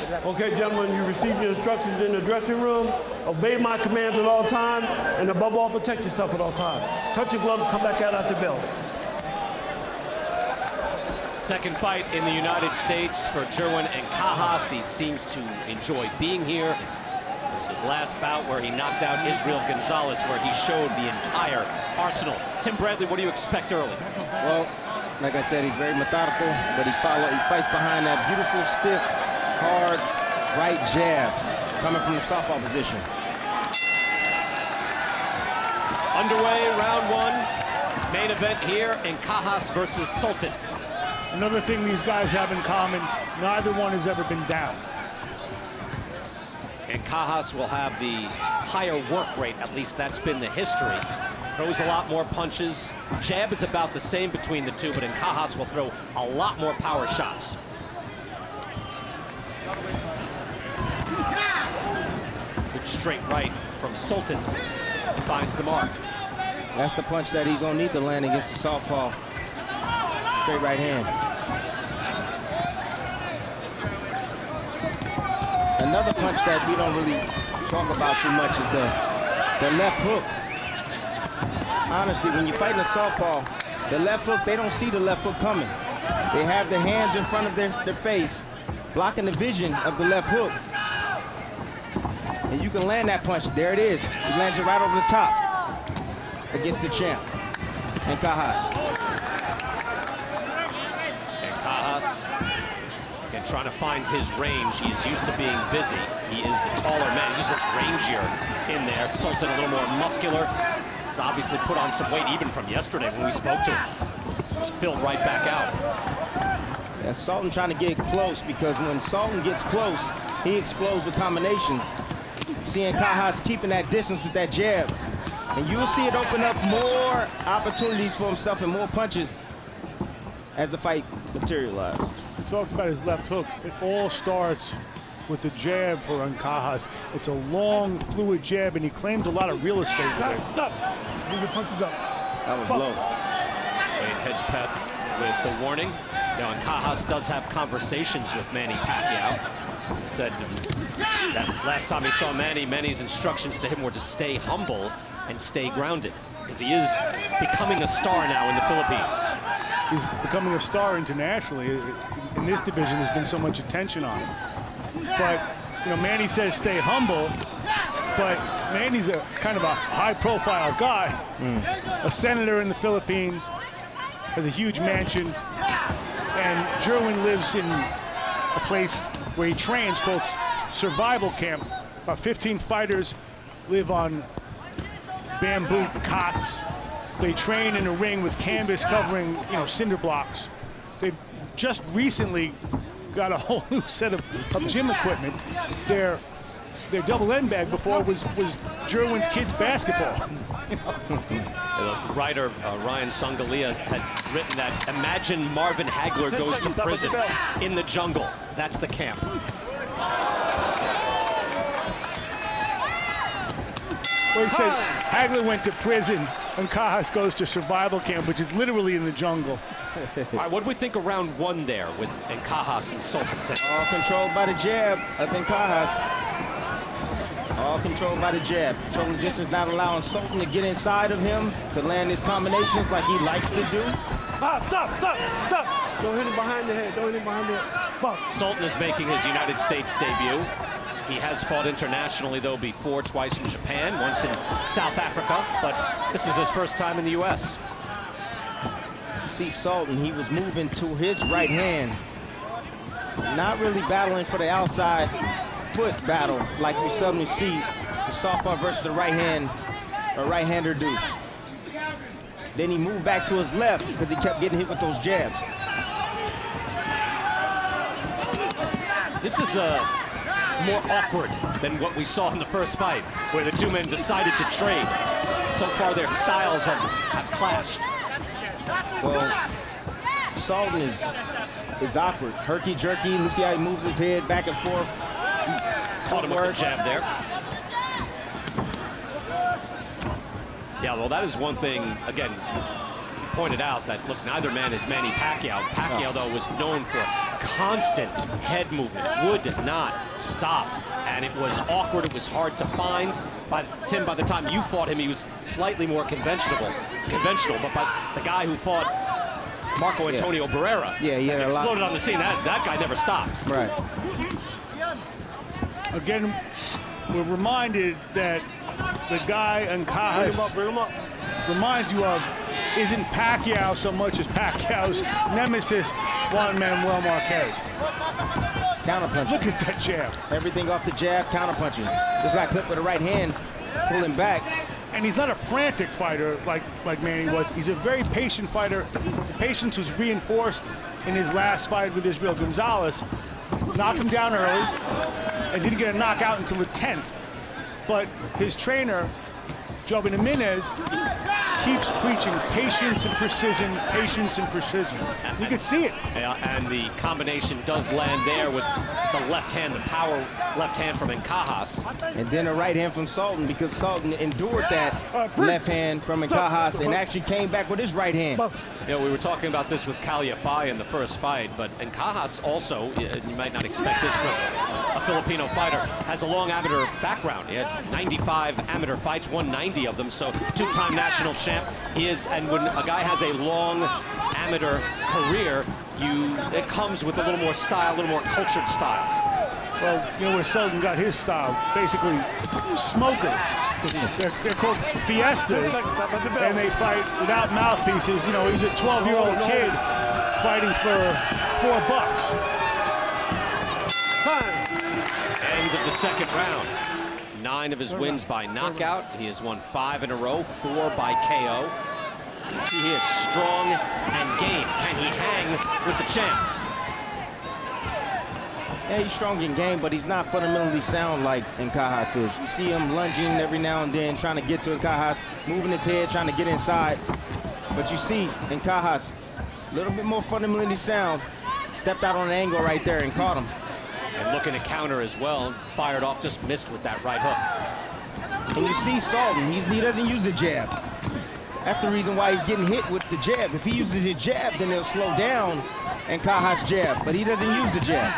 Okay, gentlemen, you received your instructions in the dressing room. Obey my commands at all times, and above all, protect yourself at all times. Touch your gloves, come back out at the bell. Second fight in the United States for Jerwin Ancajas. He seems to enjoy being here. It was his last bout where he knocked out Israel Gonzalez, where he showed the entire arsenal. Tim Bradley, what do you expect early? Well, like I said, he's very methodical, but he fights behind that beautiful, stiff, hard right jab coming from the southpaw position. Underway, round one. Main event here, Ancajas versus Sultan. Another thing these guys have in common, neither one has ever been down. Ancajas will have the higher work rate, at least that's been the history. Throws a lot more punches. Jab is about the same between the two, but Ancajas will throw a lot more power shots. Good straight right from Sultan. Finds the mark. That's the punch that he's gonna need to land against the southpaw. Straight right hand. Another punch that we don't really talk about too much is the left hook. Honestly, when you're fighting a southpaw, the left hook, they don't see the left hook coming. They have their hands in front of their face, blocking the vision of the left hook. And you can land that punch. There it is. He lands it right over the top against the champ, Ancajas. Again, trying to find his range. He is used to being busy. He is the taller man. He just looks rangier in there. Sultan a little more muscular. He's obviously put on some weight even from yesterday when we spoke to him. Just filled right back out. Yeah, Sultan trying to get close, because when Sultan gets close, he explodes with combinations. See Ancajas keeping that distance with that jab. And you'll see it open up more opportunities for himself and more punches as the fight materializes. We talked about his left hook. It all starts with the jab for Ancajas. It's a long, fluid jab, and he claims a lot of real estate. Stop. Move your punches up. That was low. Wade Hedgepeth with the warning. Now, Ancajas does have conversations with Manny Pacquiao. He said that last time he saw Manny's instructions to him were to stay humble and stay grounded, because he is becoming a star now in the Philippines. He's becoming a star internationally. In this division, there's been so much attention on him. But, you know, Manny says stay humble, but Manny's a kind of a high-profile guy. A senator in the Philippines, has a huge mansion, and Jerwin lives in a place where he trains called Survival Camp. About 15 fighters live on bamboo cots. They train in a ring with canvas covering, you know, cinder blocks. They've just recently got a whole new set of gym equipment. Their double end bag before was Jerwin's kids' basketball. The writer Ryan Sangalia had written that, imagine Marvin Hagler goes to prison in the jungle. That's the camp. Well, he said Hagler went to prison, and Ancajas goes to survival camp, which is literally in the jungle. All right, what do we think of round one there with Ancajas and Sultan? All controlled by the jab of Ancajas. All controlled by the jab. Controlling the distance, not allowing Sultan to get inside of him to land his combinations like he likes to do. Stop. Don't hit him behind the head. Don't hit him behind the head. Box. Sultan is making his United States debut. He has fought internationally, though, before, twice in Japan, once in South Africa, but this is his first time in the U.S. You see Sultan, he was moving to his right hand, not really battling for the outside foot battle like we suddenly see the southpaw versus the right hand, or right-hander do. Then he moved back to his left because he kept getting hit with those jabs. This is more awkward than what we saw in the first fight, where the two men decided to trade. So far, their styles have clashed. Well, Sultan is awkward, herky-jerky. You see how he moves his head back and forth. Caught him with a jab there. Yeah, well, that is one thing, again, pointed out that, look, neither man is Manny Pacquiao. Pacquiao, though, was known for constant head movement, would not stop. And it was awkward, it was hard to find. But Tim, by the time you fought him, he was slightly more conventional. But by the guy who fought Marco Antonio Barrera, he had exploded on the scene, that guy never stopped. Right. Again, we're reminded that the guy Ancajas reminds you of isn't Pacquiao so much as Pacquiao's nemesis, Juan Manuel Marquez. Counterpunching. Look at that jab. Everything off the jab, counterpunching. Just got clipped with the right hand, pulling back. And he's not a frantic fighter like Manny was. He's a very patient fighter. The patience was reinforced in his last fight with Israel Gonzalez. Knocked him down early and didn't get a knockout until the 10th. But his trainer, Jerwin Ancajas, keeps preaching patience and precision, patience and precision. You can see it. Yeah, and the combination does land there with the left hand, the power left hand from Ancajas. And then a right hand from Sultan, because Sultan endured that left hand from Ancajas and actually came back with his right hand. You know, we were talking about this with Calify in the first fight, but Ancajas also, you might not expect this, but a Filipino fighter, has a long amateur background. He had 95 amateur fights, won 90 of them, so two-time national champ. He is, and when a guy has a long amateur career, it comes with a little more style, a little more cultured style. Well, you know where Sultan got his style? Basically, smokers. They're called fiestas, and they fight without mouthpieces. You know, he's a 12-year-old kid fighting for $4. End of the second round. 9 of his wins by knockout. He has won 5 in a row, 4 by KO. You see he is strong and game. Can he hang with the champ? Yeah, he's strong in game, but he's not fundamentally sound like Ancajas is. You see him lunging every now and then, trying to get to Ancajas, moving his head, trying to get inside. But you see Ancajas, a little bit more fundamentally sound, stepped out on an angle right there and caught him. And looking to counter as well, fired off, just missed with that right hook. And you see Sultan, he doesn't use the jab. That's the reason why he's getting hit with the jab. If he uses his jab, then he'll slow down Ancajas' jab, but he doesn't use the jab.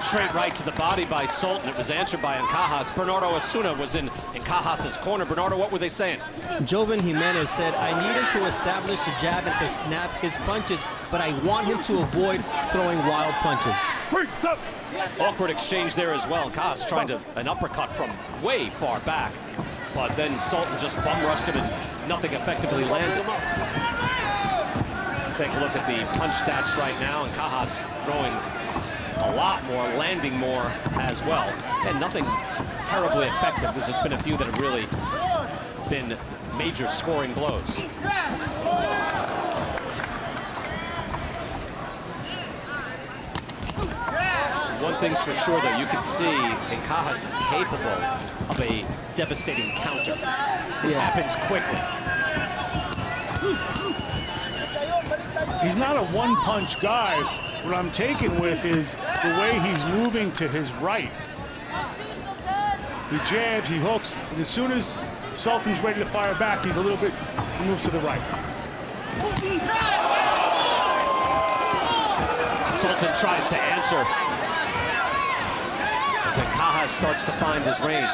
Straight right to the body by Sultan. It was answered by Ancajas. Bernardo Osuna was in Ancajas' corner. Bernardo, what were they saying? Jovan Jimenez said, I need him to establish the jab and to snap his punches, but I want him to avoid throwing wild punches. Awkward exchange there as well. Ancajas trying an uppercut from way far back, but then Sultan just bum rushed him and nothing effectively landed. Take a look at the punch stats right now. Ancajas throwing a lot more, landing more as well, and nothing terribly effective. There's just been a few that have really been major scoring blows. One thing's for sure, though, you can see Ancajas is capable of a devastating counter. It happens quickly. He's not a one-punch guy. What I'm taken with is the way he's moving to his right. He jabs, he hooks, and as soon as Sultan's ready to fire back, he moves to the right. Sultan tries to answer as Ancajas starts to find his range.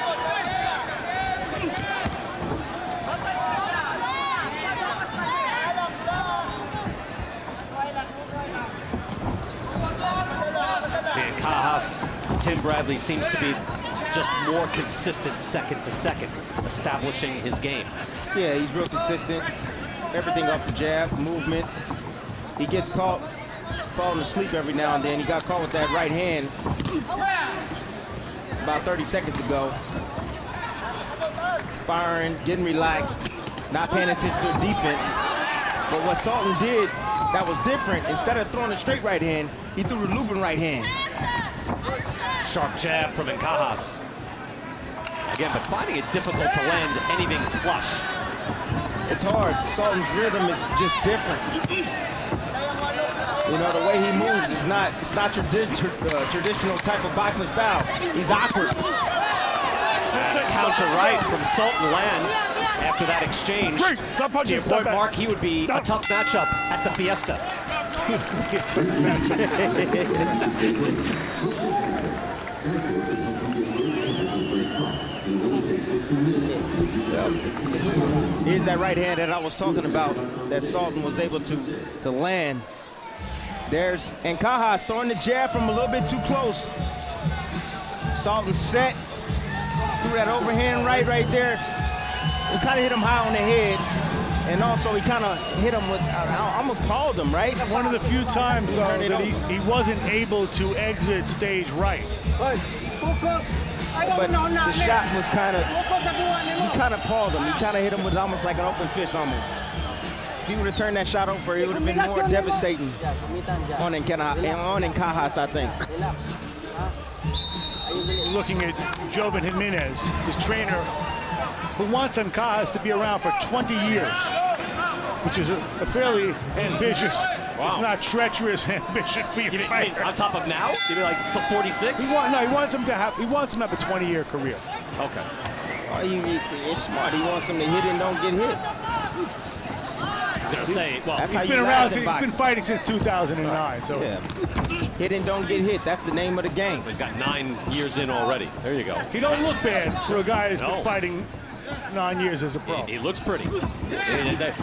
Ancajas, Tim Bradley seems to be just more consistent second to second, establishing his game. Yeah, he's real consistent. Everything off the jab, movement. He gets caught falling asleep every now and then. He got caught with that right hand about 30 seconds ago. Firing, getting relaxed, not paying attention to the defense. But what Sultan did that was different, instead of throwing a straight right hand, he threw the looping right hand. Sharp jab from Ancajas. Again, but finding it difficult to land anything flush. It's hard. Sultan's rhythm is just different. You know, the way he moves is not traditional type of boxing style. He's awkward. counter right from Sultan lands after that exchange. Great. Stop punching. To Step avoid back. Mark, he would be a tough matchup at the Fiesta. Here's that right hand that I was talking about that Sultan was able to land. There's Ancajas throwing the jab from a little bit too close. Sultan set, threw that overhand right there. He kind of hit him high on the head. And also he kind of hit him with, I almost called him, right? One of the few times, though, that he wasn't able to exit stage right. But the shot was kind of, he kind of paused him. He kind of hit him with almost like an open fist almost. If he would have turned that shot over, it would have been more devastating on Ancajas, I think. Looking at Jovan Jimenez, his trainer, who wants Ancajas to be around for 20 years, which is a fairly ambitious, if not treacherous ambition for your fighter. On top of now? You mean like till 46? He wants him to have a 20-year career. Okay. Oh, it's smart. He wants him to hit and don't get hit. I was going to say, well, That's he's how He's you been last around. in He's boxing. been fighting since 2009. So Yeah. Hit and don't get hit. That's the name of the game. he's got 9 years in already. There you go. he don't look bad for a guy who's No. been fighting 9 years as a pro. He looks pretty.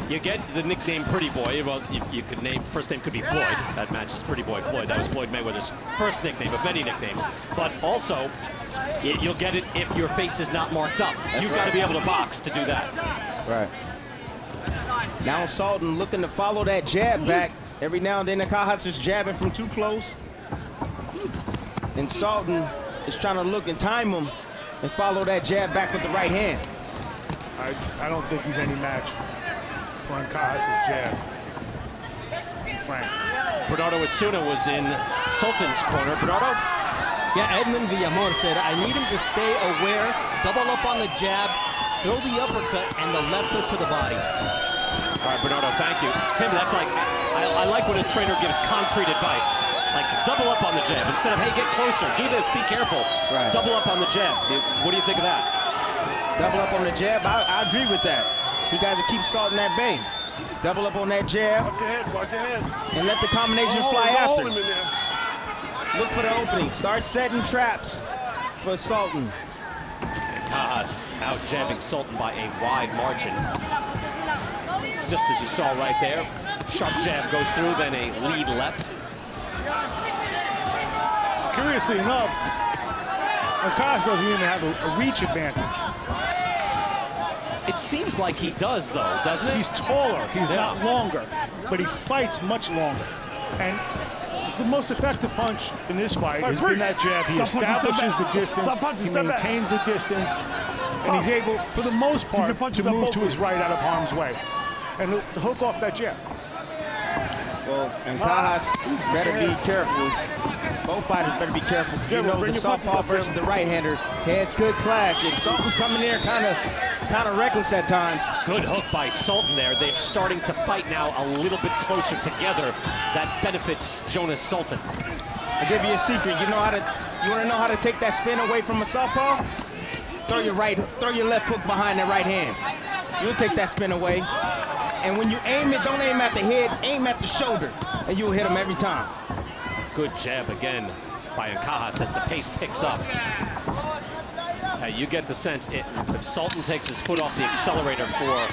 You get the nickname Pretty Boy. Well, you could name, first name could be Floyd. That matches Pretty Boy Floyd. That was Floyd Mayweather's first nickname of many nicknames. But also, you'll get it if your face is not marked up. You've got to be able to box to do that. Right. Now Sultan looking to follow that jab back. Every now and then Ancajas is jabbing from too close. And Sultan is trying to look and time him and follow that jab back with the right hand. I don't think he's any match for Ancajas' jab. Frank. Bernardo Osuna was in Sultan's corner. Bernardo? Yeah, Edmund Villamor said, I need him to stay aware, double up on the jab, throw the uppercut, and the left hook to the body. All right, Bernardo, thank you. Tim, that's like, I like when a trainer gives concrete advice. Like, double up on the jab. Instead of, hey, get closer, do this, be careful. Right. Double up on the jab. What do you think of that? Double up on the jab, I agree with that. You guys keep Sultan at bay. Double up on that jab Watch your head. Watch your head. and let the combinations Hold fly him, after. hold him in there. Look for the opening. Start setting traps for Sultan. Ancajas out jabbing Sultan by a wide margin. Just as you saw right there. Sharp jab goes through, then a lead left. Curiously enough, Ancajas doesn't even have a reach advantage. It seems like he does, though, doesn't it? He's taller. He's not longer, but he fights much longer. And the most effective punch in this fight has been that jab. He establishes the distance, he maintains the distance, and he's able, for the most part, to move to his right out of harm's way and to hook off that jab. Well, Ancajas better be careful. Both fighters better be careful. You know the southpaw versus the right-hander. Heads could clash. And Sultan's coming there kind of reckless at times. Good hook by Sultan there. They're starting to fight now a little bit closer together. That benefits Jonas Sultan. I'll give you a secret. You want to know how to take that spin away from a southpaw? Throw your left hook behind that right hand. You'll take that spin away. And when you aim it, don't aim at the head, aim at the shoulder, and you'll hit him every time. Good jab again by Ancajas as the pace picks up. You get the sense if Sultan takes his foot off the accelerator for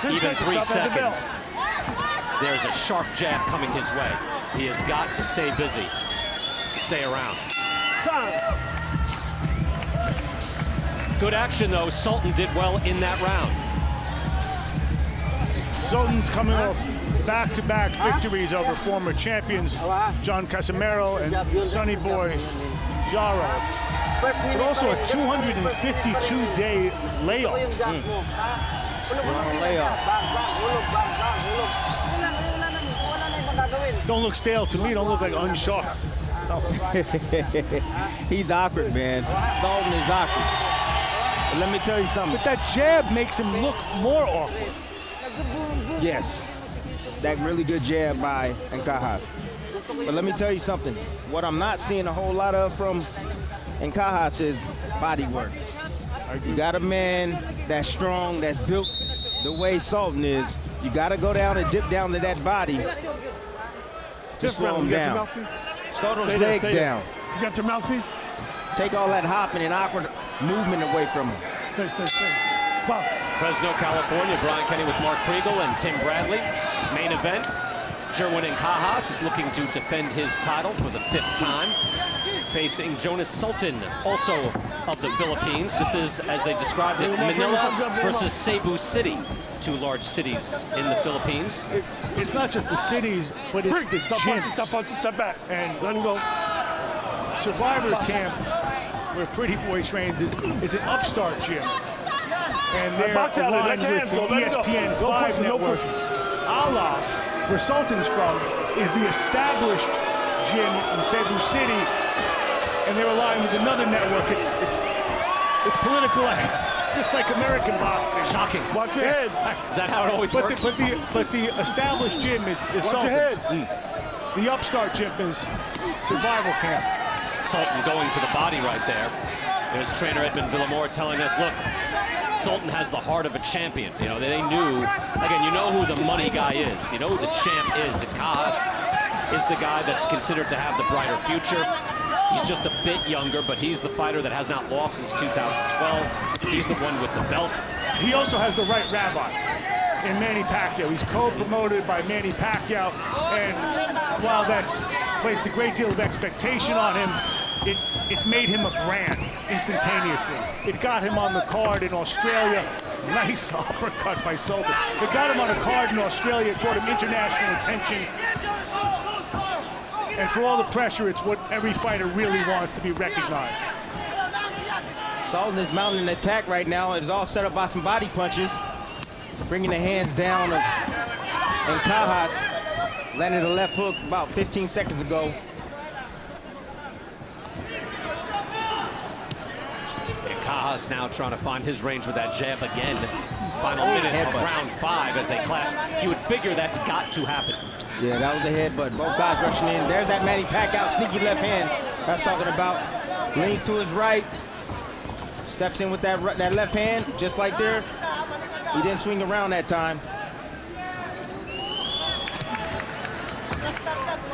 even 3 seconds, there's a sharp jab coming his way. He has got to stay busy, to stay around. Good action, though. Sultan did well in that round. Sultan's coming off back-to-back victories over former champions John Casimero and Sonny Boy Jaro, but also a 252-day layoff. Long layoff. Don't look stale to me. Don't look like unsharp. He's awkward, man. Sultan is awkward. But let me tell you something. But that jab makes him look more awkward. Yes, that really good jab by Ancajas. But let me tell you something. What I'm not seeing a whole lot of from Ancajas is body work. You got a man that's strong, that's built the way Sultan is. You got to go down and dip down to that body to slow him down. Slow those legs down. You got your mouthpiece? Take all that hopping and awkward movement away from him. Stay. Pop. Fresno, California, Brian Kenny with Mark Kriegel and Tim Bradley. Main event, Jerwin Ancajas looking to defend his title for the 5th time. Facing Jonas Sultan, also of the Philippines. This is, as they described it, Manila versus Cebu City. 2 large cities in the Philippines. It's not just the cities, but it's the gyms. Stop punching, step back. And let him go. Survivor Camp, where Pretty Boy trains, is an upstart gym. And they're box out aligned there, with the let him go. ESPN No 5 pushing, no network. pushing. Allah, where Sultan's from, is the established gym in Cebu City, and they're aligned with another network. It's political, just like American boxing. Shocking. Watch your head. Is that how it always works? But the established gym is Watch your Sultan's. head. The upstart gym is Survival Camp. Sultan going to the body right there. There's trainer Edmund Villamore telling us, look, Sultan has the heart of a champion. You know, they knew, again, you know who the money guy is. You know who the champ is. Ancajas is the guy that's considered to have the brighter future. He's just a bit younger, but he's the fighter that has not lost since 2012. He's the one with the belt. He also has the right rabbi in Manny Pacquiao. He's co-promoted by Manny Pacquiao, and while that's placed a great deal of expectation on him, it's made him a brand instantaneously. It got him on the card in Australia. Nice uppercut by Sultan. It got him on a card in Australia. It brought him international attention. And for all the pressure, it's what every fighter really wants, to be recognized. Sultan is mounting an attack right now. It's all set up by some body punches. Bringing the hands down of Ancajas. Landed a left hook about 15 seconds ago. Ancajas now trying to find his range with that jab again. Final minute of round 5 as they clash. You would figure that's got to happen. Yeah, that was a headbutt. Both guys rushing in. There's that Manny Pacquiao sneaky left hand that's talking about. Leans to his right. Steps in with that left hand, just like there. He didn't swing around that time.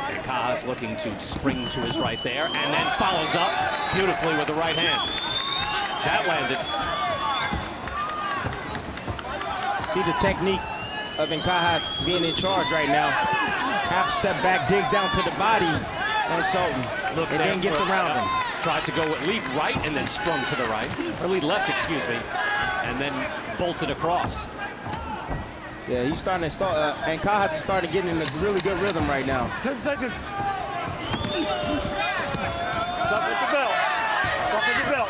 Ancajas looking to spring to his right there, and then follows up beautifully with the right hand. That landed. See the technique of Ancajas being in charge right now. Half step back, digs down to the body on Sultan, and then gets around him. Tried to go lead right and then sprung to the right, or lead left, excuse me, and then bolted across. Yeah, he's starting to start. Ancajas is starting to get in a really good rhythm right now. 10 seconds. Stop at the bell. Stop at the bell.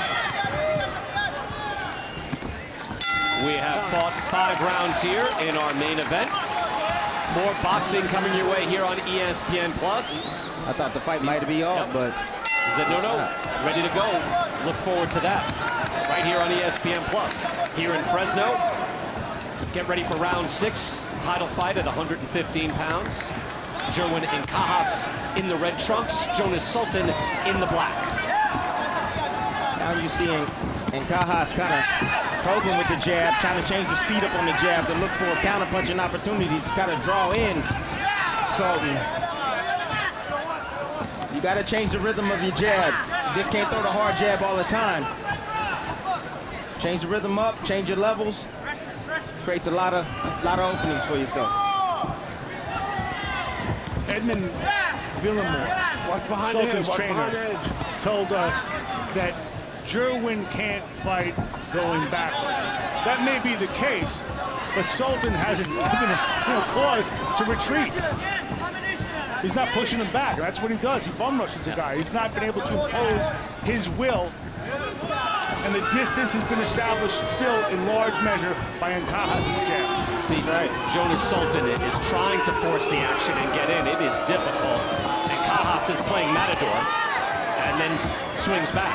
We have fought 5 rounds here in our main event. More boxing coming your way here on ESPN+. I thought the fight might be off, but He said, no, ready to go. Look forward to that. Right here on ESPN+. Here in Fresno. Get ready for round 6. Title fight at 115 pounds. Jerwin Ancajas in the red trunks. Jonas Sultan in the black. now you're seeing Ancajas kind of probing with the jab, trying to change the speed up on the jab to look for counter-punching opportunities, kind of draw in Sultan. You got to change the rhythm of your jab. You just can't throw the hard jab all the time. Change the rhythm up, change your levels. Creates a lot of openings for yourself. Edmund Villamore, Sultan's trainer, told us that Jerwin can't fight going backward. That may be the case, but Sultan hasn't given him cause to retreat. He's not pushing him back. That's what he does. He bum rushes a guy. He's not been able to impose his will, and the distance has been established still in large measure by Ancajas' jab. See, Jonas Sultan is trying to force the action and get in. It is difficult. Ancajas is playing Matador and then swings back.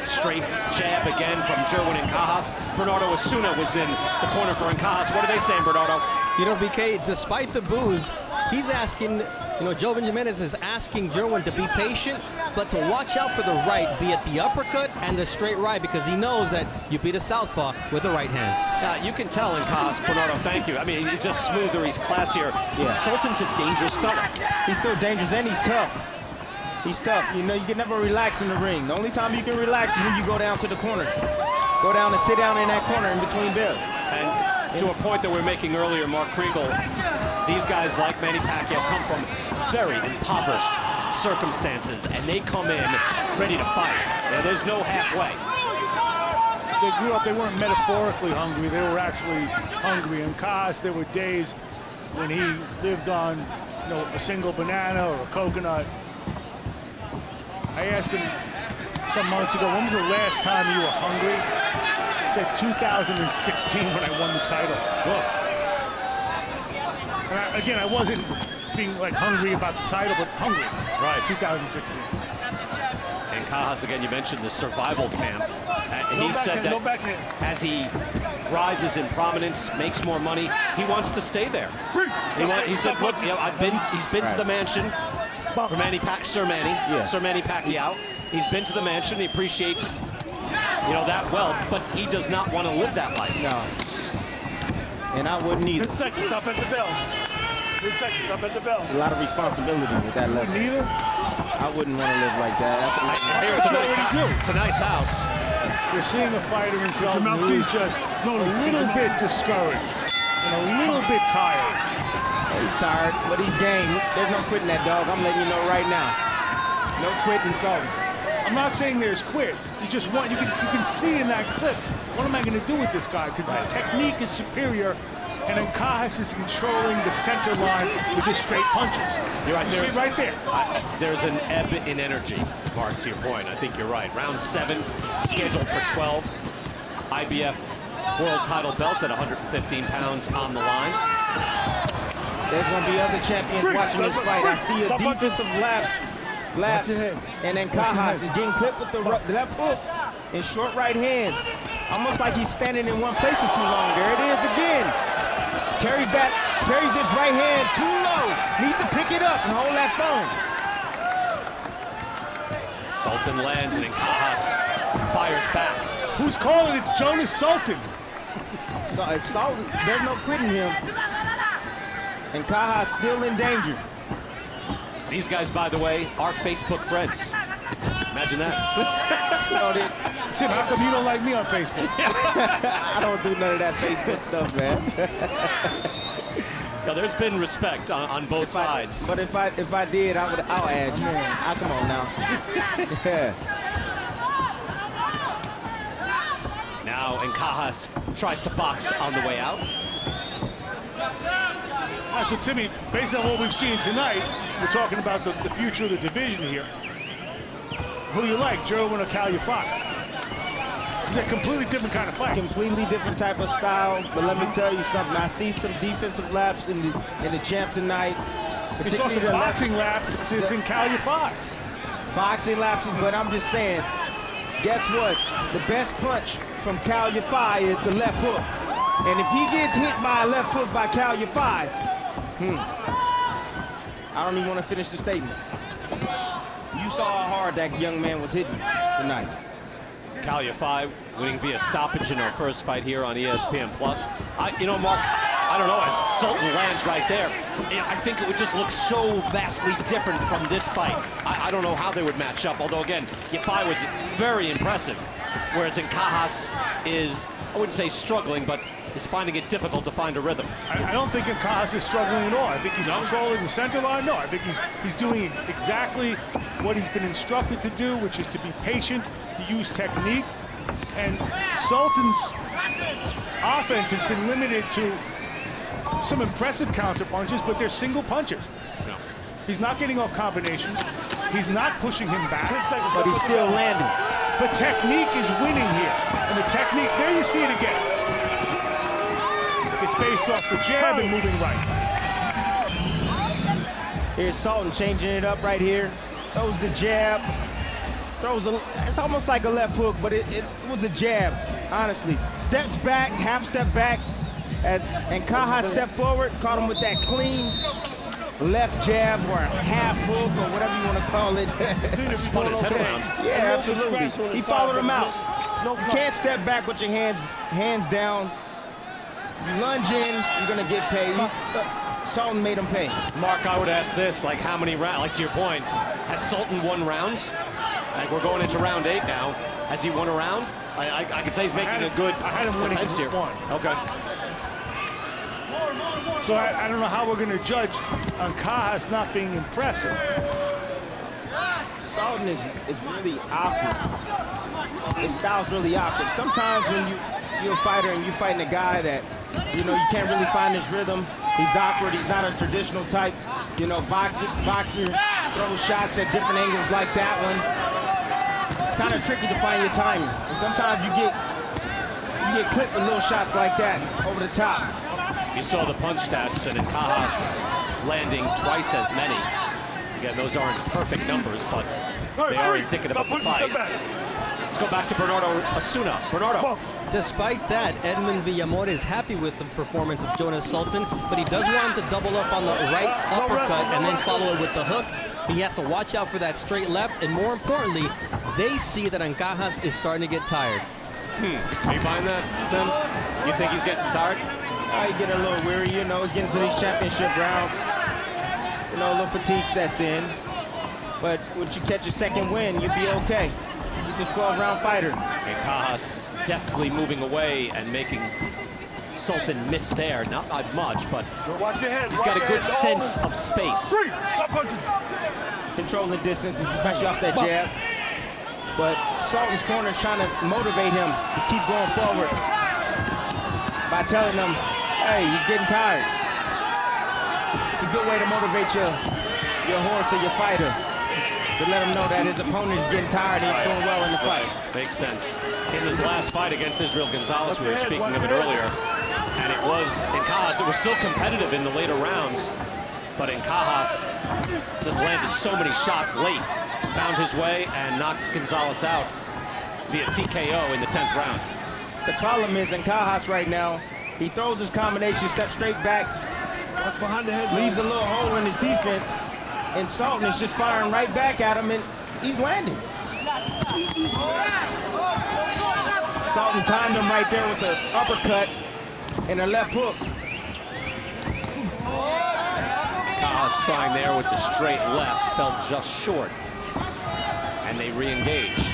Straight jab again from Jerwin Ancajas. Bernardo Osuna was in the corner for Ancajas. What are they saying, Bernardo? You know, BK, despite the boos, he's asking You know, Joe Jimenez is asking Jerwin to be patient, but to watch out for the right, be it the uppercut and the straight right, because he knows that you beat a southpaw with the right hand. Yeah, you can tell in Ancajas, Bernardo, thank you. I mean, he's just smoother, he's classier. Yeah. Sultan's a dangerous fella. He's still dangerous, and he's tough. He's tough. You know, you can never relax in the ring. The only time you can relax is when you go down to the corner. Go down and sit down in that corner in between bells. And to a point that we were making earlier, Mark Kriegel, these guys like Manny Pacquiao come from very impoverished circumstances, and they come in ready to fight. Yeah, there's no halfway. They grew up, they weren't metaphorically hungry, they were actually hungry. In Ancajas, there were days when he lived on, you know, a single banana or a coconut. I asked him some months ago, when was the last time you were hungry? He said 2016 when I won the title. And again, I wasn't being like hungry about the title, but hungry. Right. 2016. And Ancajas, again, you mentioned the survival camp. And he said that as he rises in prominence, makes more money, he wants to stay there. He said, look, you know, he's been to the mansion for Sir Manny Pacquiao. He's been to the mansion. He appreciates, you know, that wealth, but he does not want to live that life. No. And I wouldn't either. 10 seconds up at the bell. 10 seconds up at the bell. It's a lot of responsibility with that level. Neither? I wouldn't want to live like that. It's a nice house. You're seeing a fighter in Sultan who's just a little bit discouraged and a little bit tired. He's tired, but he's game. There's no quitting that dog. I'm letting you know right now. No quitting Sultan. I'm not saying there's quit. You just want, you can see in that clip, what am I going to do with this guy? Because his technique is superior, and Ancajas is controlling the center line with his straight punches. You're right. You see right there. There's an ebb in energy, Mark, to your point. I think you're right. Round 7, scheduled for 12. IBF world title belt at 115 pounds on the line. There's going to be other champions watching this fight. I see a defensive lapse, and Ancajas is getting clipped with the left hook and short right hands. Almost like he's standing in one place for too long. There it is again. Carries his right hand too low. Needs to pick it up and hold that phone. Sultan lands and Ancajas fires back. Who's calling? It's Jonas Sultan. So if Sultan, there's no quitting him. Ancajas still in danger. These guys, by the way, are Facebook friends. Imagine that. Tim, how come you don't like me on Facebook? I don't do none of that Facebook stuff, man. Now, there's been respect on both sides. But if I did, I'll add you. Ah, come on now. Yeah. Now Ancajas tries to box on the way out. All right, so Timmy, based on what we've seen tonight, we're talking about the future of the division here. Who you like, Jerwin or Califat? It's a completely different kind of fight. Completely different type of style, but let me tell you something. I see some defensive laps in the champ tonight. It's also boxing laps in Califat. Boxing laps, but I'm just saying, guess what? The best punch from Califat is the left hook. And if he gets hit by a left hook by Califat, I don't even want to finish the statement. You saw how hard that young man was hitting tonight. Califat winning via stoppage in our first fight here on ESPN+. You know, Mark, I don't know, as Sultan lands right there, I think it would just look so vastly different from this fight. I don't know how they would match up, although, again, Yafai was very impressive, whereas Ancajas is, I wouldn't say struggling, but is finding it difficult to find a rhythm. I don't think Ancajas is struggling at all. I think he's controlling the center line. No, I think he's doing exactly what he's been instructed to do, which is to be patient, to use technique. And Sultan's offense has been limited to some impressive counter punches, but they're single punches. No. He's not getting off combinations. He's not pushing him back. But he's still landing. The technique is winning here. And the technique, there you see it again. It's based off the jab and moving right. Here's Sultan changing it up right here. Throws the jab. It's almost like a left hook, but it was a jab, honestly. Steps back, half step back, as Ancajas stepped forward, caught him with that clean left jab or half hook or whatever you want to call it. Spun his head around. Yeah, absolutely. He followed him out. No You can't step back with your hands down. You lunge in, you're gonna get paid. Sultan made him pay. Mark, I would ask this, like how many rounds, like to your point, has Sultan won rounds? Like we're going into round 8 now. Has he won a round? I could say he's making a good I had him winning defense here. one. Okay. So I don't know how we're going to judge Ancajas not being impressive. Sultan is really awkward. His style's really awkward. Sometimes when you're a fighter and you're fighting a guy that, you know, you can't really find his rhythm. He's awkward. He's not a traditional type, you know, boxer throws shots at different angles like that one. It's kind of tricky to find your timing. And sometimes you get clipped with little shots like that over the top. You saw the punch stats, and Ancajas landing twice as many. Again, those aren't perfect numbers, but they are indicative of the fight. Let's go back to Bernardo Osuna. Bernardo. Despite that, Edmund Villamor is happy with the performance of Jonas Sultan, but he does want him to double up on the right uppercut and then follow it with the hook. He has to watch out for that straight left, and more importantly, they see that Ancajas is starting to get tired. Are you buying that, Tim? You think he's getting tired? You get a little weary, you know, getting to these championship rounds. You know, a little fatigue sets in. But once you catch a second win, you'll be okay. He's a 12-round fighter. Ancajas deftly moving away and making Sultan miss there. Not by much, but Watch your head. he's got a good sense of space. Controlling distance, especially off that jab. But Sultan's corner is trying to motivate him to keep going forward by telling him, hey, he's getting tired. It's a good way to motivate your horse or your fighter, to let him know that his opponent is getting tired and he's doing well in the fight. Makes sense. In his last fight against Israel Gonzalez, we were speaking of it earlier, and it was Ancajas. It was still competitive in the later rounds, but Ancajas just landed so many shots late, found his way and knocked Gonzalez out via TKO in the 10th round. The problem is Ancajas right now, he throws his combination, steps straight back, Behind the head. leaves a little hole in his defense, and Sultan is just firing right back at him, and he's landing. Sultan timed him right there with the uppercut and a left hook. Ancajas trying there with the straight left, fell just short, and they re-engage.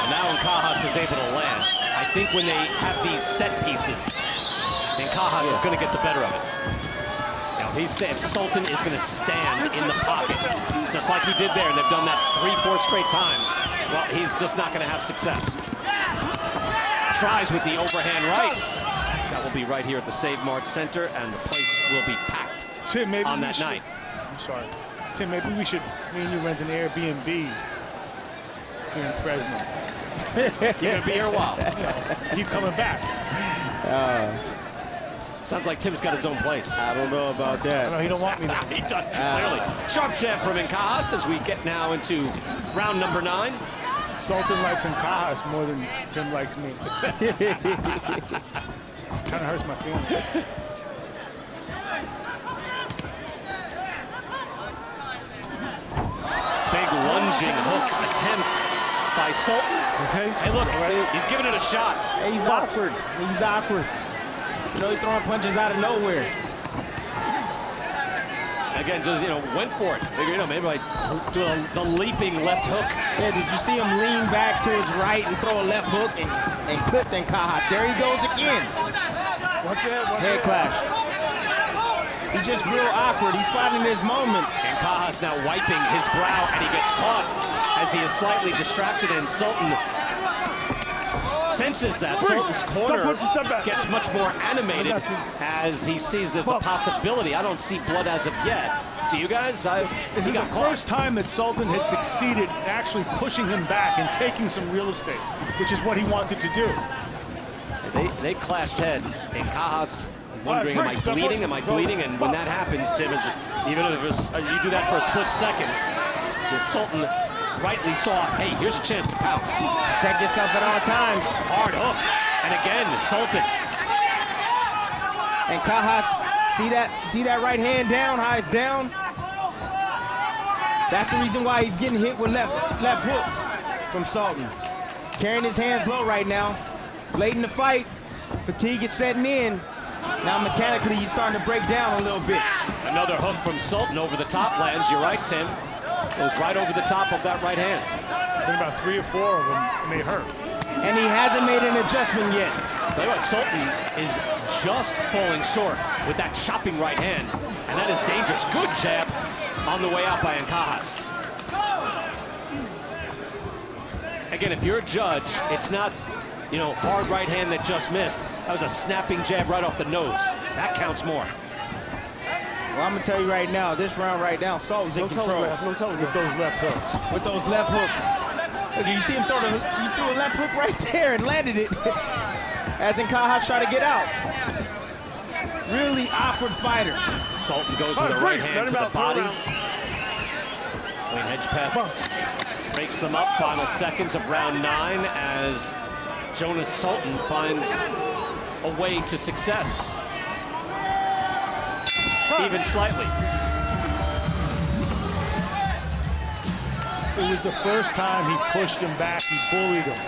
And now Ancajas is able to land. I think when they have these set pieces, Ancajas is going to get the better of it. Now, if Sultan is going to stand in the pocket, just like he did there, and they've done that 3-4 straight times, well, he's just not going to have success. Tries with the overhand right. That will be right here at the Save Mart Center, and the place will be packed Tim, maybe on that night. I'm sorry. Tim, maybe me and you rent an Airbnb here in Fresno. You're going to be here a while. Keep coming back. Sounds like Tim's got his own place. I don't know about that. No, he don't want me to. He does, clearly. Sharp jab from Ancajas as we get now into round number 9. Sultan likes Ancajas more than Tim likes me. Kind of hurts my feelings. Big lunging hook attempt by Sultan. Okay. Hey, look, he's giving it a shot. Hey, he's awkward. He's awkward. You know, he's throwing punches out of nowhere. Again, just, went for it. Figure, maybe like do the leaping left hook. Yeah, did you see him lean back to his right and throw a left hook and clip Ancajas? There he goes again. Head clash. He's just real awkward. He's finding his moments. Ancajas now wiping his brow, and he gets caught as he is slightly distracted, and Sultan senses that. Sultan's corner gets much more animated as he sees there's a possibility. I don't see blood as of yet. Do you guys? This is the first time that Sultan had succeeded in actually pushing him back and taking some real estate, which is what he wanted to do. They clashed heads. Ancajas wondering, am I bleeding? Am I bleeding? And when that happens, Tim, even if you do that for a split second, Sultan rightly saw, hey, here's a chance to pounce. Protect yourself at all times. Hard hook. And again, Sultan. Ancajas, see that right hand down, how it's down? That's the reason why he's getting hit with left hooks from Sultan. Carrying his hands low right now. Late in the fight, fatigue is setting in. Now mechanically, he's starting to break down a little bit. Another hook from Sultan over the top lands. You're right, Tim. Goes right over the top of that right hand. I think about 3 or 4 of them, and they hurt. And he hasn't made an adjustment yet. Tell you what, Sultan is just falling short with that chopping right hand. And that is dangerous. Good jab on the way out by Ancajas. Again, if you're a judge, it's not, you know, hard right hand that just missed. That was a snapping jab right off the nose. That counts more. Well, I'm gonna tell you right now, this round right now, Sultan's in control. No telling with those left hooks. With those left hooks. Look, you see him he threw a left hook right there and landed it as Ancajas tried to get out. Really awkward fighter. Sultan goes with a right hand to the body. Wayne Hedgepeth breaks them up. Final seconds of round 9 as Jonas Sultan finds a way to success. Even slightly. It was the first time he pushed him back, he bullied him.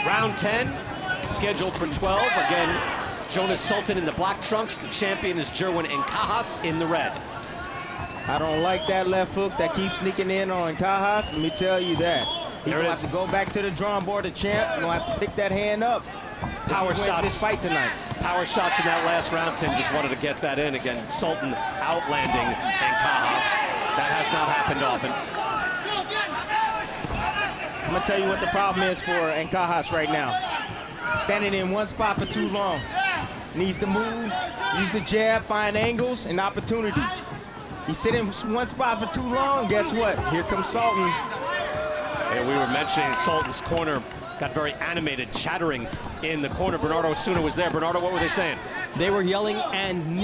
Round 10, scheduled for 12. Again, Jonas Sultan in the black trunks. The champion is Jerwin Ancajas in the red. I don't like that left hook that keeps sneaking in on Ancajas. Let me tell you that. He's going to have to go back to the drawing board, the champ. He's going to have to pick that hand up. Power shots. This fight tonight. Power shots in that last round. Tim just wanted to get that in. Again, Sultan outlanding Ancajas. That has not happened often. I'm going to tell you what the problem is for Ancajas right now. Standing in one spot for too long. Needs to move, use the jab, find angles and opportunities. He's sitting in one spot for too long. Guess what? Here comes Sultan. And we were mentioning Sultan's corner got very animated, chattering in the corner. Bernardo Osuna was there. Bernardo, what were they saying? They were yelling and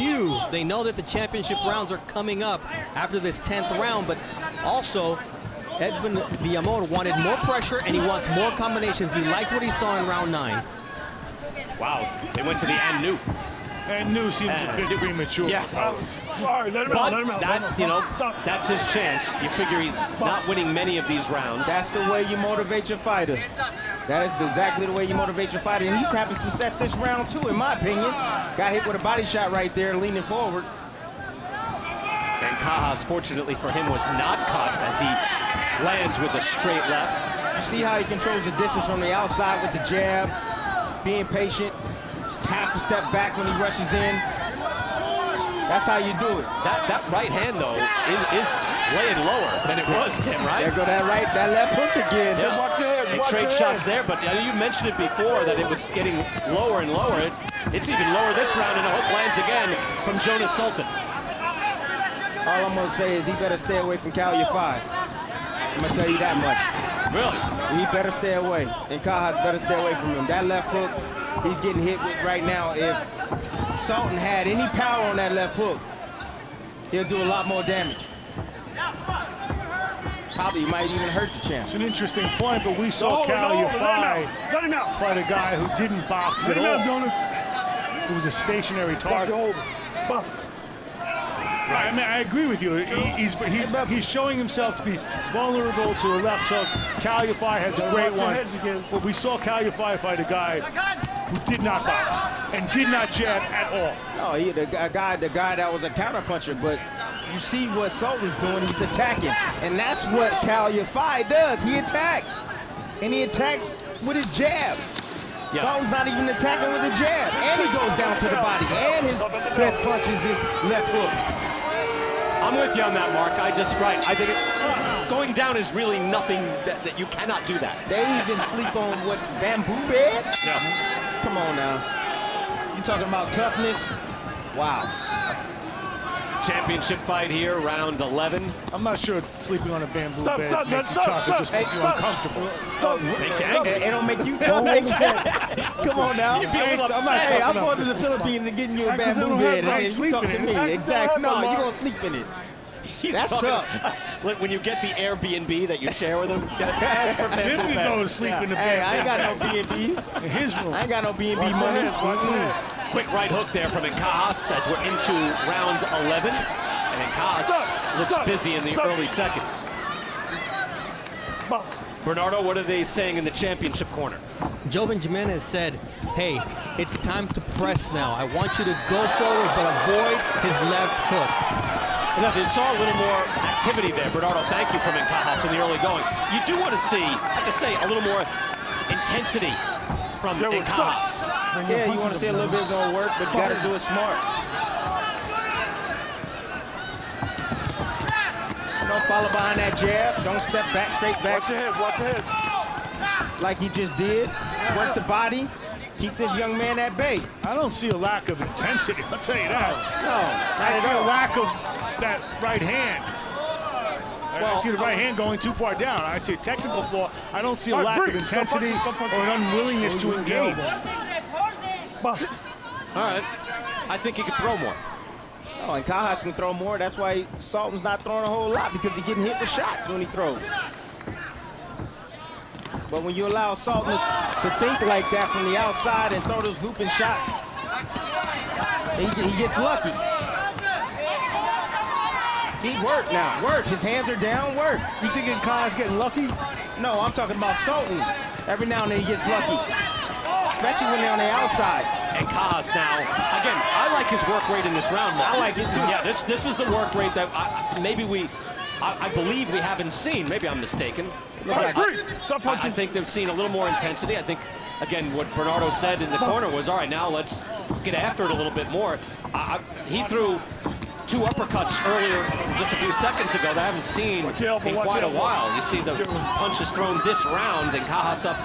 they know that the championship rounds are coming up after this 10th round, but also Edwin Villamor wanted more pressure and he wants more combinations. He liked what he saw in round 9. Wow, they went to the and new. And new seems a bit premature. Yeah. All right, let him out, let him out. That, you know, that's his chance. You figure he's not winning many of these rounds. That's the way you motivate your fighter. That is exactly the way you motivate your fighter. And he's having success this round too, in my opinion. Got hit with a body shot right there, leaning forward. Ancajas, fortunately for him, was not caught as he lands with a straight left. You see how he controls the distance from the outside with the jab, being patient, just half a step back when he rushes in. That's how you do it. That right hand, though, is laying lower than it was, Tim, right? There go that left hook again. Yeah. Watch your head, They watch trade your shots head. there, but you mentioned it before that it was getting lower and lower. It's even lower this round, and a hook lands again from Jonas Sultan. All I'm gonna say is he better stay away from Cal 5. I'm gonna tell you that much. Really? He better stay away. And Ancajas better stay away from him. That left hook he's getting hit with right now. If Sultan had any power on that left hook, he'll do a lot more damage. Probably might even hurt the champ. It's an interesting point, but we saw Cal Let him out. fight a guy who didn't box Let at him out, all. Jonas. Who was a stationary target. Box. I mean, I agree with you. He's showing himself to be vulnerable to a left hook. Cal has a great Watch your one. heads again. But we saw Cal fight a guy who did not box and did not jab at all. No, the guy that was a counterpuncher, but you see what Sultan's doing, he's attacking. And that's what Cal does. He attacks. And he attacks with his jab. Yeah. Sultan's not even attacking with a jab. And he goes down to the body. And his best punch is his left hook. I'm with you on that, Mark. I think going down is really nothing that you cannot do that. They even sleep on what, bamboo beds? Yeah. Come on now. You talking about toughness? Wow. Championship fight here, round 11. I'm not sure sleeping on a bamboo bed Stop, makes you stop, tough. stop, It just makes you stop. uncomfortable. Makes you angry. It don't make you tough. Come on now. You'd be a little upset. Hey, I'm going to the Philippines and getting you a bamboo bed, and then you talk to me. Accidental Exactly. No, happened, you Mark. don't sleep in it. That's talking- tough. Look, when you get the Airbnb that you share with him, ask for Tim bamboo can beds. go to sleep in the Hey, bed I ain't got no B&B. in his room. I ain't got no B&B Watch your money. head, watch your head. Quick right hook there from Ancajas as we're into round 11. And Ancajas looks Stop. busy in the Stop. early seconds. But Bernardo, what are they saying in the championship corner? Jovan Jimenez said, hey, it's time to press now. I want you to go forward, but avoid his left hook. You know, they saw a little more activity there. Bernardo, thank you from Ancajas in the early going. You do want to see, I have to say, a little more intensity from Jerwin, Ancajas. Yeah, you want to see a little bit more work, but you got to do it smart. Don't follow behind that jab. Don't step back, straight back watch your head, watch your head. like he just did. Work the body. Keep this young man at bay. I don't see a lack of intensity, I'll tell you that. No, I not see at a all. lack of that right hand. I see the right hand going too far down. I see a technical flaw. I don't see a All right, lack of breathe. intensity Don't punch or it. an unwillingness to engage. But All right. I think he could throw more. Oh, and Ancajas can throw more. That's why Sultan's not throwing a whole lot, because he's getting hit with shots when he throws. But when you allow Sultan to think like that from the outside and throw those looping shots, he gets lucky. He work now. Work. His hands are down. Work. You thinking Khan's getting lucky? No, I'm talking about Sultan. Every now and then he gets lucky, especially when they're on the outside. Ancajas now. Again, I like his work rate in this round. Mark. I like it too. Yeah, this is the work rate that I believe we haven't seen. Maybe I'm mistaken. all right, I- breathe. Stop I punching. think they've seen a little more intensity. I think, again, what Bernardo said in the corner was, all right, now let's get after it a little bit more. He threw 2 uppercuts earlier, just a few seconds ago, that I haven't seen Watch your elbow, in watch quite a your elbow. while. You see the punches thrown this round, and Ancajas up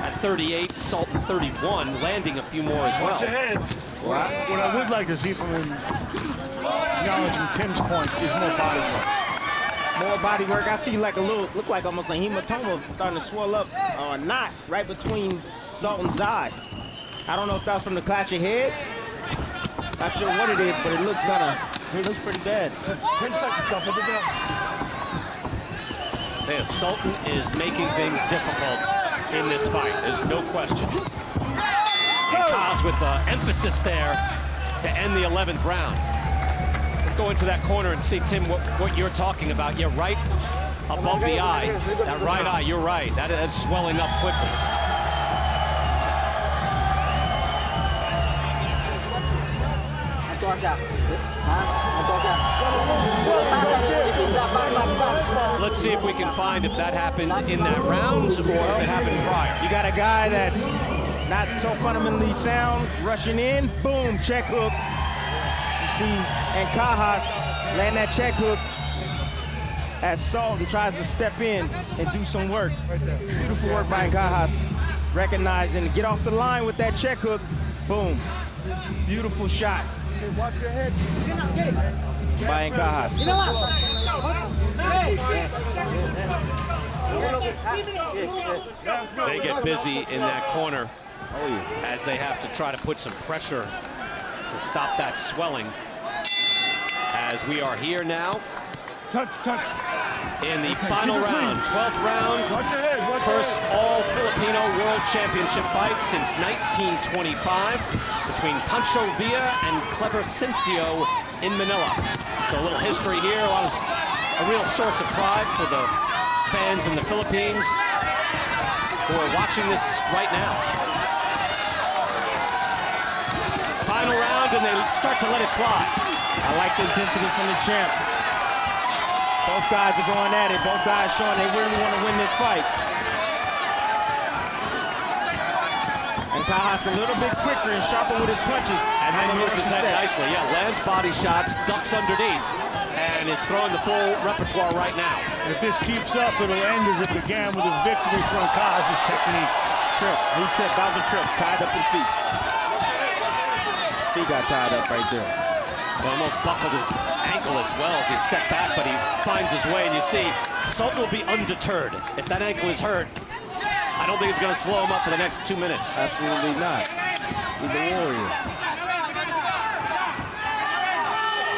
at 38, Sultan 31, landing a few more as well. Watch your head. What I would like to see from him, acknowledging Tim's point, is more body work. More body work. I see like look like almost a hematoma starting to swell up, or a knot right between Sultan's eye. I don't know if that's from the clash of heads. Not sure what it is, but it looks pretty bad. 10 seconds, stop it down. Yeah, Sultan is making things difficult in this fight. There's no question. Ancajas with emphasis there to end the 11th round. We'll go into that corner and see, Tim, what you're talking about. Yeah, right above the eye. That right eye, you're right. That is swelling up quickly. Let's see if we can find if that happened in that round or if it happened prior. You got a guy that's not so fundamentally sound, rushing in, boom, check hook. You see Ancajas land that check hook as Sultan tries to step in and do some work. Beautiful work by Ancajas, recognizing to get off the line with that check hook, boom. Beautiful shot Watch your head. by Ancajas. They get busy in that corner Oh yeah. as they have to try to put some pressure to stop that swelling. As we are here now Touch. in the final keep it round, clean. 12th round, Watch your head. Watch your first head. all-Filipino World Championship fight since 1925 between Pancho Villa and Clever Cincio in Manila. So a little history here, a real source of pride for the fans in the Philippines who are watching this right now. Final round, and they start to let it fly. I like the intensity from the champ. Both guys are going at it. Both guys showing they really want to win this fight. Ancajas a little bit quicker and sharper with his punches. And then moves his head Step. nicely. Yeah, lands body shots, ducks underneath, and is throwing the full repertoire right now. And if this keeps up, it'll end as it began with a victory for Ancajas' technique. Trip. He tripped. That was a trip. Tied up his feet. He got tied up right there. He almost buckled his ankle as well as he stepped back, but he finds his way, and you see, Sultan will be undeterred. If that ankle is hurt, I don't think it's going to slow him up for the next 2 minutes. Absolutely not. He's a warrior.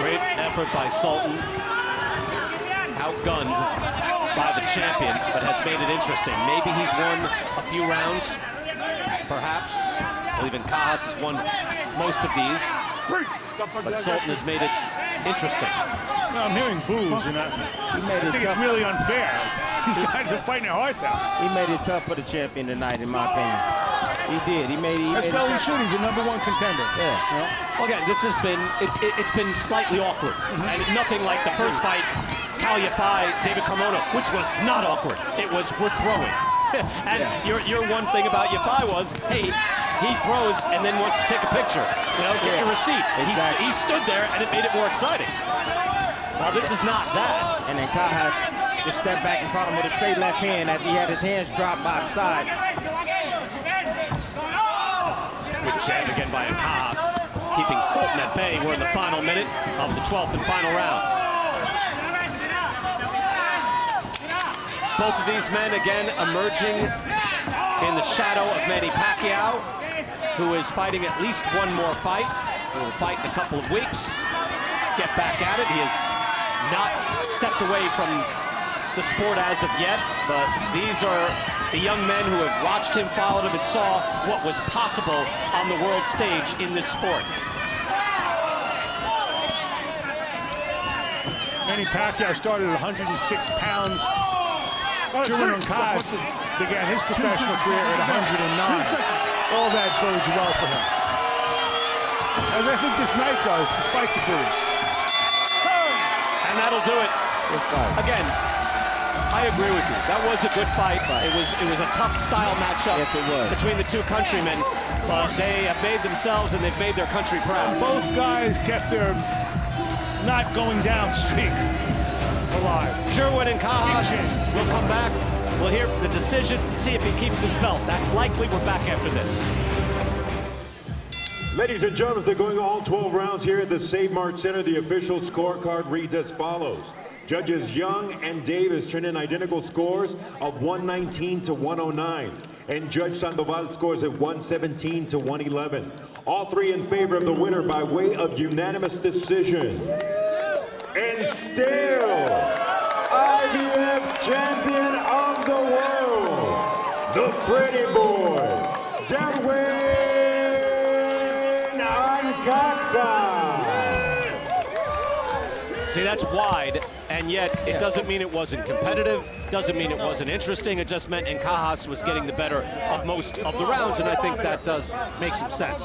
Great effort by Sultan. outgunned by the champion, but has made it interesting. Maybe he's won a few rounds, perhaps. I believe Ancajas has won most of these, but Sultan has made it interesting. No, I'm hearing boos, and I think it's really unfair. These guys are fighting their hearts out. He made it tough for the champion tonight, in my opinion. He did. He made That's it well he tough. should. He's a #1 contender. Yeah. Well, again, this has been, it's been slightly awkward. And nothing like the first fight, Calify, David Carmona, which was not awkward. It was, we're throwing. And your one thing about Yafai was, hey, he throws and then wants to take a picture. You know, get your receipt. Exactly. He stood there and it made it more exciting. Well, this is not that. And then Ancajas just stepped back and caught him with a straight left hand as he had his hands dropped by the side. Good jab again by Ancajas, keeping Sultan at bay. We're in the final minute of the 12th and final round. Both of these men, again, emerging in the shadow of Manny Pacquiao, who is fighting at least one more fight. He will fight in a couple of weeks, get back at it. He has not stepped away from the sport as of yet, but these are the young men who have watched him, followed him, and saw what was possible on the world stage in this sport. Manny Pacquiao started at 106 pounds. Jerwin Ancajas began his professional career at 109. All that bodes well for him. As I think this night does, despite the boos. And that'll do it. Again, I agree with you. That was a good fight. It was a tough style matchup between the two countrymen, but they have made themselves and they've made their country proud. Both guys kept their not going down streak alive. Jerwin Ancajas will come back. We'll hear the decision, see if he keeps his belt. That's likely. We're back after this. Ladies and gentlemen, they're going all 12 rounds here at the Save Mart Center. The official scorecard reads as follows. Judges Young and Davis turn in identical scores of 119 to 109. And Judge Sandoval scores at 117 to 111. All three in favor of the winner by way of unanimous decision. And still, IBF champion of the world, the pretty boy, Jerwin Ancajas. See, that's wide, and yet it doesn't mean it wasn't competitive, doesn't mean it wasn't interesting. It just meant Ancajas was getting the better of most of the rounds, and I think that does make some sense.